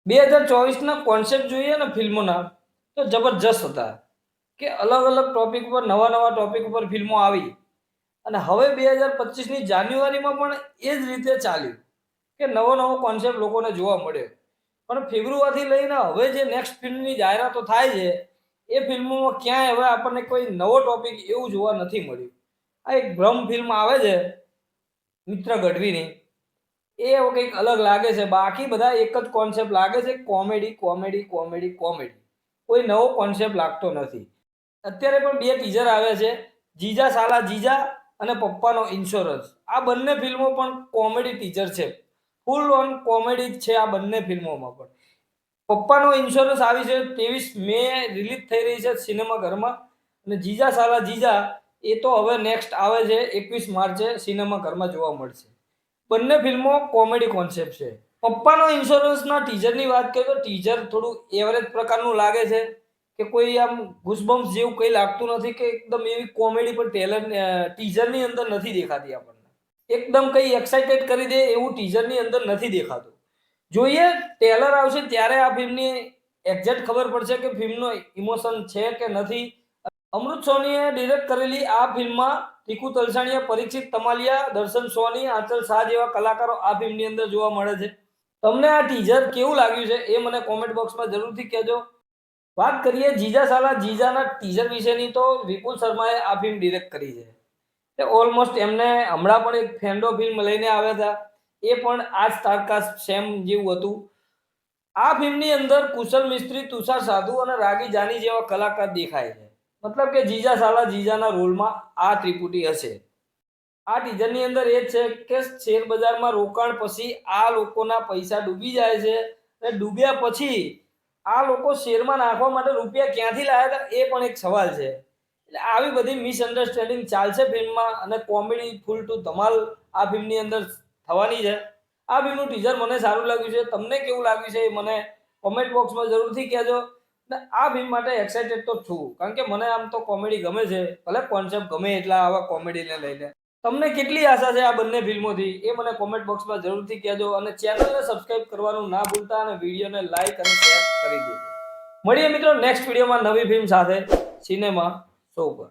2024ના concept જોઈએ ને ફિલ્મોના તો જબરજસ્ત હતા કે અલગ અલગ ટોપિક પર નવા નવા ટોપિક ઉપર ફિલ્મો આવી અને હવે 2025ની જાન્યુઆરીમાં પણ એ જ રીતે ચાલ્યું કે નવો નવો કોન્સેપ્ટ લોકોને જોવા મળ્યો. પણ ફેબ્રુઆરીથી લઈને હવે જે નેક્સ્ટ ફિલ્મની જાહેરાતો થાય છે એ ફિલ્મોમાં ક્યાંય હવે આપણને કોઈ નવો ટોપિક એવું જોવા નથી મળ્યું. આ એક ભ્રમ ફિલ્મ આવે છે મિત્ર ગઢવીની, એ કંઈક અલગ લાગે છે. બાકી બધા એક જ કોન્સેપ્ટ લાગે છે, કોમેડી કોમેડી કોમેડી કોમેડી. કોઈ નવો કોન્સેપ્ટ લાગતો નથી. અત્યારે પણ બે ટીઝર આવ્યા છે, જીજા સાલા જીજા અને પપ્પાનો ઇન્સ્યોરન્સ. આ બંને ફિલ્મો પણ કોમેડી ટીઝર છે, ફૂલ ઓન કોમેડી જ છે આ બંને ફિલ્મોમાં પણ. પપ્પાનો ઇન્સ્યોરન્સ આવી છે 23 મે રિલીઝ થઈ રહી છે સિનેમાઘરમાં, અને જીજા સાલા જીજા એ તો હવે નેક્સ્ટ આવે છે 21 માર્ચે સિનેમાઘરમાં જોવા મળશે. બંને ફિલ્મો કોમેડી કોન્સેપ્ટ છે. પપ્પાનો ઇન્સ્યોરન્સના ટીઝરની વાત કરીએ તો ટીઝર થોડું એવરેજ પ્રકારનું લાગે છે કે કોઈ આમ ગુસબમ્સ જેવું કંઈ લાગતું નથી કે એકદમ એવી કોમેડી પણ ટીઝરની અંદર નથી દેખાતી આપણને. એકદમ કંઈ એક્સાઇટેડ કરી દે એવું ટીઝરની અંદર નથી દેખાતું. જોઈએ ટ્રેલર આવશે ત્યારે આ ફિલ્મની એક્ઝેક્ટ ખબર પડશે કે ફિલ્મનો ઇમોશન છે કે નથી. અમૃત સોનીએ ડિરેક્ટ કરેલી આ ફિલ્મમાં ટીકુ તલસાણીયા, પરીક્ષિત તમાલિયા, દર્શન સોની, આંચલ શાહ જેવા કલાકારો આ ફિલ્મની અંદર જોવા મળે છે. તમને આ ટીઝર કેવું લાગ્યું છે એ મને કોમેન્ટ બોક્સમાં જરૂરથી કહેજો. વાત કરીએ જીજા સાલા જીજાના ટીઝર વિશેની તો વિપુલ શર્માએ આ ફિલ્મ ડિરેક્ટ કરી છે. તે ઓલમોસ્ટ એમને હમણાં પણ એક ફેન્ડો ફિલ્મ લઈને આવ્યા હતા, એ પણ આ સ્ટારકાસ્ટ સેમ જેવું હતું. આ ફિલ્મની અંદર કુશલ મિસ્ત્રી, તુષાર સાધુ અને રાગી જાની જેવા કલાકાર દેખાય છે. મતલબ કે જીજા સાલા જીજાના રોલમાં આ ત્રિપુટી હશે. આ ટીઝરની અંદર એ છે કે શેર બજારમાં રોકાણ પછી આ લોકોના પૈસા ડૂબી જાય છે, અને ડૂબ્યા પછી આ લોકો શેરમાં નાખવા માટે રૂપિયા ક્યાંથી લાવ્યા હતા એ પણ એક સવાલ છે. એટલે આવી બધી મિસઅન્ડરસ્ટેન્ડિંગ ચાલશે ફિલ્મમાં, અને કોમેડી ફૂલ ટુ ધમાલ આ ફિલ્મની અંદર થવાની છે. આ ફિલ્મનું ટીઝર મને સારું લાગ્યું છે. તમને કેવું લાગ્યું છે એ મને કોમેન્ટ બોક્સમાં જરૂરથી કહેજો. અને આ ફિલ્મ માટે એક્સાઇટેડ તો છું, કારણ કે મને આમ તો કોમેડી ગમે છે, ભલે કોન્સેપ્ટ ગમે એટલા આવા કોમેડીને લઈને. તમને કેટલી આશા છે આ બંને ફિલ્મોથી એ મને કોમેન્ટ બોક્સમાં જરૂરથી કહેજો, અને ચેનલને સબસ્ક્રાઇબ કરવાનું ના ભૂલતા, અને વિડીયોને લાઈક અને શેર કરી દેજો. મળીએ મિત્રો નેક્સ્ટ વિડીયોમાં નવી ફિલ્મ સાથે સિનેમા શો પર.